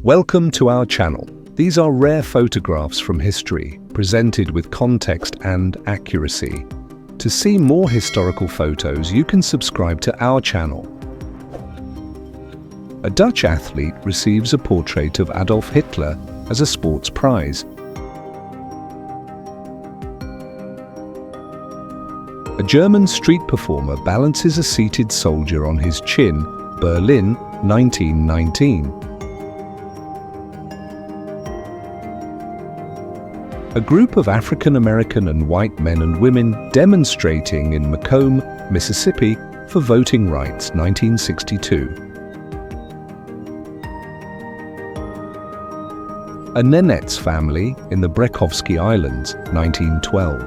Welcome to our channel. These are rare photographs from history, presented with context and accuracy. To see more historical photos, you can subscribe to our channel. A Dutch athlete receives a portrait of Adolf Hitler as a sports prize. A German street performer balances a seated soldier on his chin, Berlin, 1919. A group of African American and white men and women demonstrating in Macomb, Mississippi for voting rights, 1962. A Nenets family in the Brekowski Islands, 1912.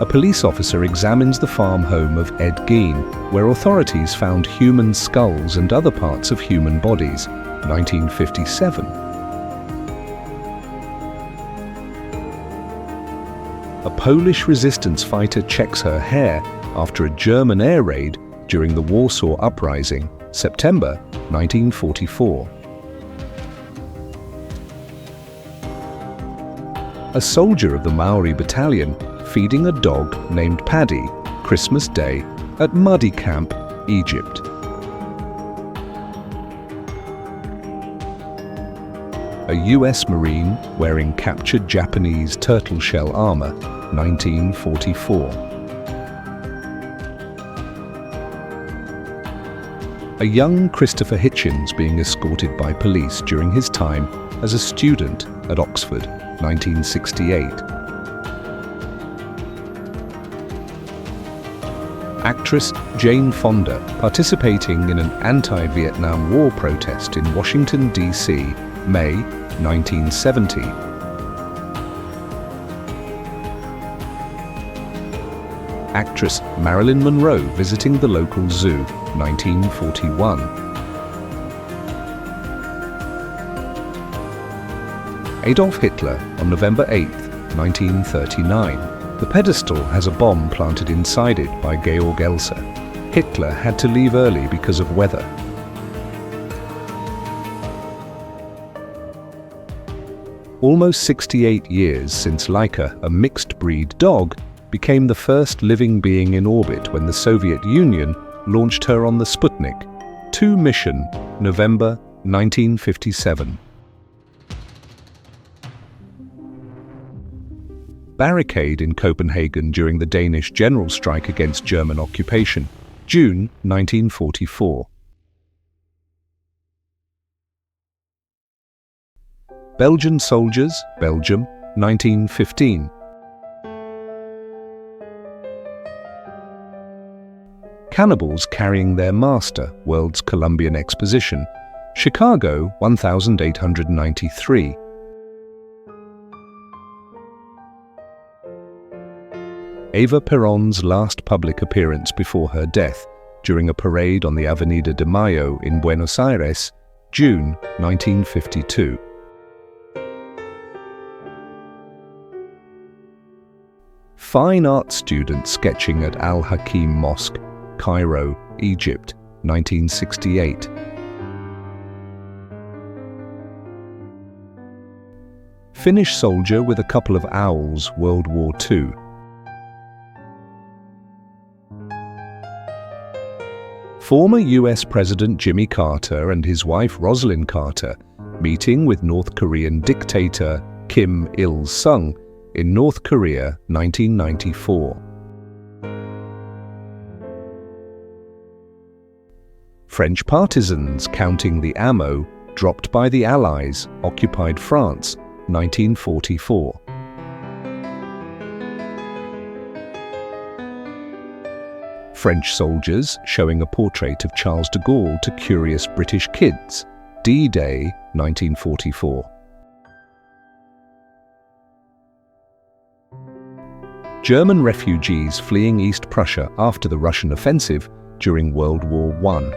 A police officer examines the farm home of Ed Gein, where authorities found human skulls and other parts of human bodies, 1957. A Polish resistance fighter checks her hair after a German air raid during the Warsaw Uprising, September 1944. A soldier of the Maori battalion feeding a dog named Paddy, Christmas Day, at Muddy Camp, Egypt. A US Marine wearing captured Japanese turtle shell armor, 1944. A young Christopher Hitchens being escorted by police during his time as a student at Oxford, 1968. Actress Jane Fonda participating in an anti-Vietnam War protest in Washington, D.C., May 1970. Actress Marilyn Monroe visiting the local zoo, 1941. Adolf Hitler on November 8, 1939. The pedestal has a bomb planted inside it by Georg Elser. Hitler had to leave early because of weather. Almost 68 years since Laika, a mixed-breed dog, became the first living being in orbit when the Soviet Union launched her on the Sputnik 2 mission, November 1957. Barricade in Copenhagen during the Danish general strike against German occupation, June 1944. Belgian soldiers, Belgium, 1915. Cannibals carrying their master, World's Columbian Exposition, Chicago, 1893. Eva Perón's last public appearance before her death, during a parade on the Avenida de Mayo in Buenos Aires, June 1952. Fine art student sketching at Al-Hakim Mosque, Cairo, Egypt, 1968. Finnish soldier with a couple of owls, World War II. Former US President Jimmy Carter and his wife Rosalind Carter meeting with North Korean dictator Kim Il-sung in North Korea, 1994. French partisans counting the ammo dropped by the Allies, occupied France, 1944. French soldiers showing a portrait of Charles de Gaulle to curious British kids, D-Day, 1944. German refugees fleeing East Prussia after the Russian offensive during World War I.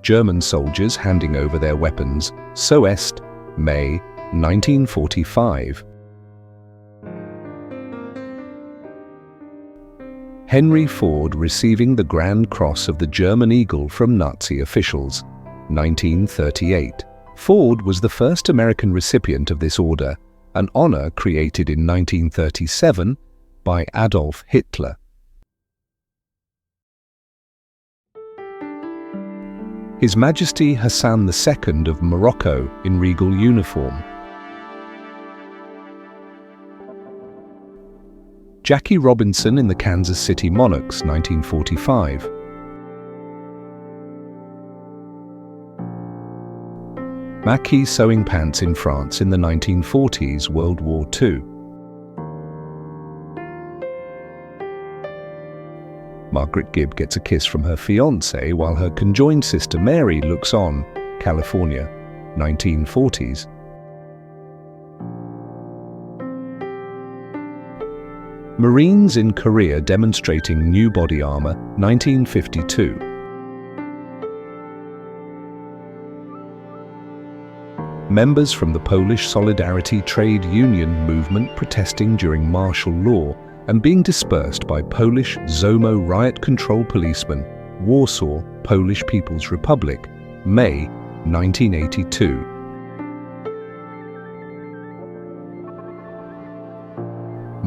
German soldiers handing over their weapons, Soest, May 1945. Henry Ford receiving the Grand Cross of the German Eagle from Nazi officials, 1938. Ford was the first American recipient of this order, an honor created in 1937 by Adolf Hitler. His Majesty Hassan II of Morocco in regal uniform. Jackie Robinson in the Kansas City Monarchs, 1945. Maquis sewing pants in France in the 1940s, World War II. Margaret Gibb gets a kiss from her fiancé while her conjoined sister Mary looks on, California, 1940s. Marines in Korea demonstrating new body armor, 1952. Members from the Polish Solidarity trade union movement protesting during martial law and being dispersed by Polish ZOMO riot control policemen, Warsaw, Polish People's Republic, May 1982.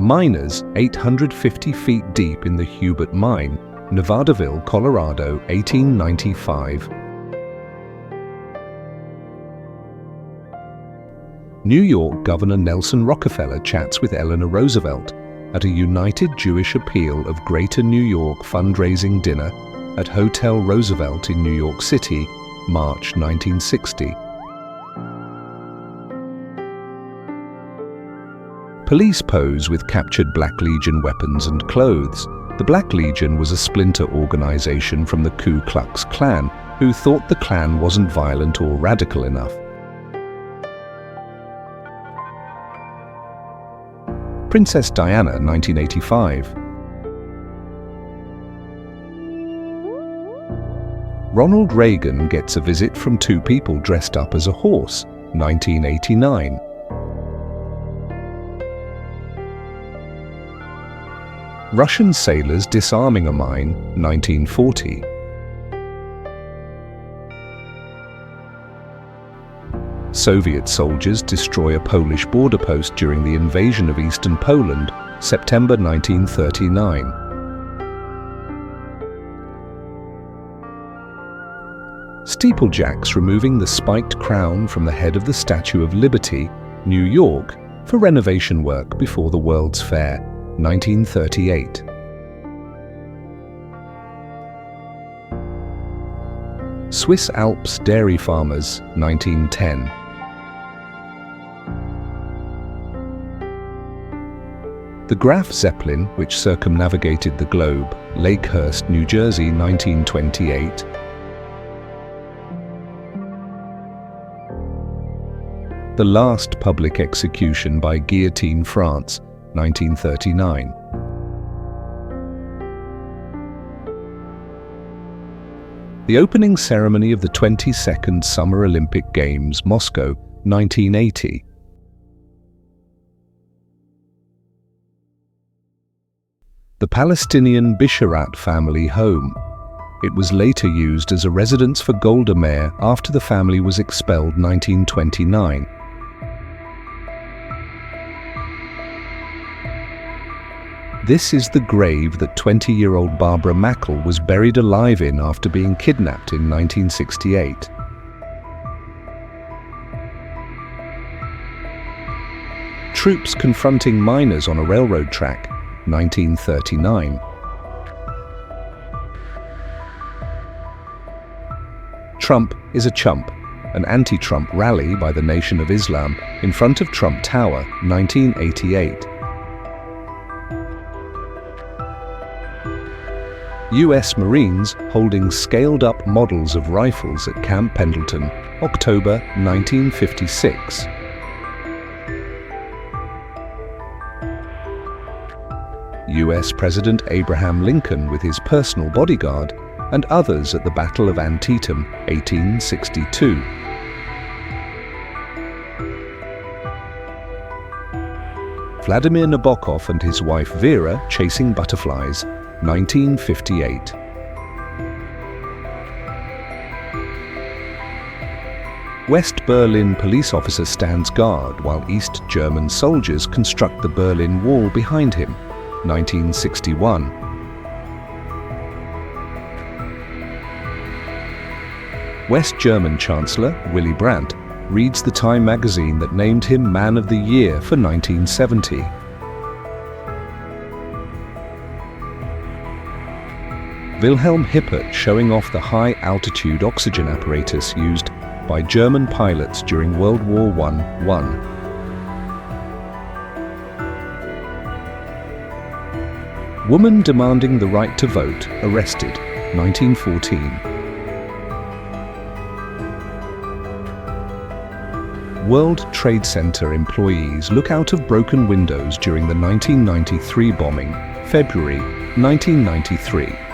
Miners 850 feet deep in the Hubert Mine, Nevadaville, Colorado, 1895. New York Governor Nelson Rockefeller chats with Eleanor Roosevelt at a United Jewish Appeal of Greater New York fundraising dinner at Hotel Roosevelt in New York City, March 1960. Police pose with captured Black Legion weapons and clothes. The Black Legion was a splinter organization from the Ku Klux Klan who thought the Klan wasn't violent or radical enough. Princess Diana, 1985. Ronald Reagan gets a visit from two people dressed up as a horse, 1989. Russian sailors disarming a mine, 1940. Soviet soldiers destroy a Polish border post during the invasion of eastern Poland, September 1939. Steeplejacks removing the spiked crown from the head of the Statue of Liberty, New York, for renovation work before the World's Fair, 1938. Swiss Alps dairy farmers, 1910. The Graf Zeppelin, which circumnavigated the globe, Lakehurst, New Jersey, 1928. The last public execution by guillotine, France, 1939. The opening ceremony of the 22nd Summer Olympic Games, Moscow, 1980. The Palestinian Bisharat family home. It was later used as a residence for Golda Meir after the family was expelled 1929. This is the grave that 20-year-old Barbara Mackle was buried alive in after being kidnapped in 1968. Troops confronting miners on a railroad track, 1939. Trump is a chump, an anti-Trump rally by the Nation of Islam in front of Trump Tower, 1988. US Marines holding scaled-up models of rifles at Camp Pendleton, October 1956. US President Abraham Lincoln with his personal bodyguard and others at the Battle of Antietam, 1862. Vladimir Nabokov and his wife Vera chasing butterflies, 1958. West Berlin police officer stands guard while East German soldiers construct the Berlin Wall behind him, 1961. West German Chancellor Willy Brandt reads the Time magazine that named him Man of the Year for 1970. Wilhelm Hippert showing off the high-altitude oxygen apparatus used by German pilots during World War I. Woman demanding the right to vote arrested, 1914. World Trade Center employees look out of broken windows during the 1993 bombing, February 1993.